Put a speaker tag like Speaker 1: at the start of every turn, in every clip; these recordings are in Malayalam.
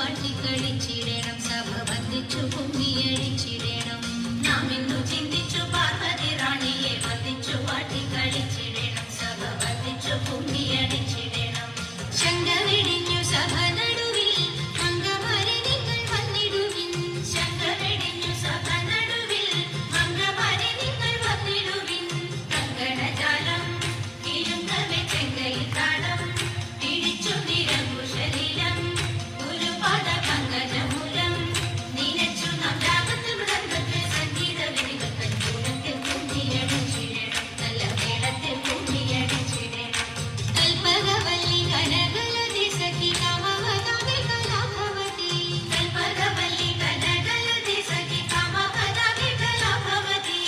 Speaker 1: വാട്ടിക്കളിച്ചിടണം സഭ വന്ദിച്ചു കുമ്മിയടിച്ചിടണം നാം ഇന്നു ചിന്തിച്ചു പാർവതി റാണിയെ വന്ദിച്ചു വാട്ടിക്കളിച്ചിടണം സഭ വന്ദിച്ചു കുമ്മിയടിച്ചിടണം ശങ്ക വെടിഞ്ഞു സഭ നടുവിൽ അംഗമാരെ നിങ്ങൾ വന്നിടുവിൻ ശങ്ക വെടിഞ്ഞു സഭ നടുവിൽ അംഗമാരെ നിങ്ങൾ വന്നിടുവിൻ കങ്കണജാലം ഇരുന്നവെ ചെങ്കയിൽ താളം പിടിച്ചു നിരകുശലീലം ഗുരുപാദ പങ്കജമൂലം നിനച്ചു നാം രാഗത്തിൽ മൃദംഗത്തിൽ സംഗീത വെടിവെക്കൽ കൂടത്തിൽ കുമ്മിയടിച്ചിടണം നല്ല മേളത്തിൽ കുമ്മിയടിച്ചിടണം കൽപ്പകവല്ലി കനകലതി സഖി കാമവതാവിൽ കലാഭവതി കൽപ്പകവല്ലി കനകലതി സഖി കാമവതാവിൽ കലാഭവതി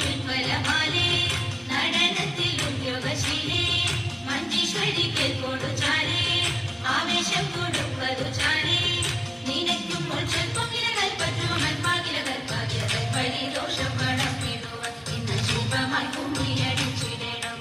Speaker 1: ഉൽപ്പലമാലേ നടനത്തിൽ ഉദ്യോഗശീലേ മഞ്ജീശ്വരി കേൾക്കോടു ചാരേ ആവേശം കൊടുപ്പതു ചാരേ നിനക്കും ചെൽപ്പൊങ്കില കൽപ്പറ്റു മൽപ്പാകില കൽപ്പാകില കൽപ്പലി ദോഷം പടപ്പിടുവൻ ഇന്ന് ശില്പമായി കുമ്മിയടിച്ചിടണം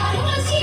Speaker 1: I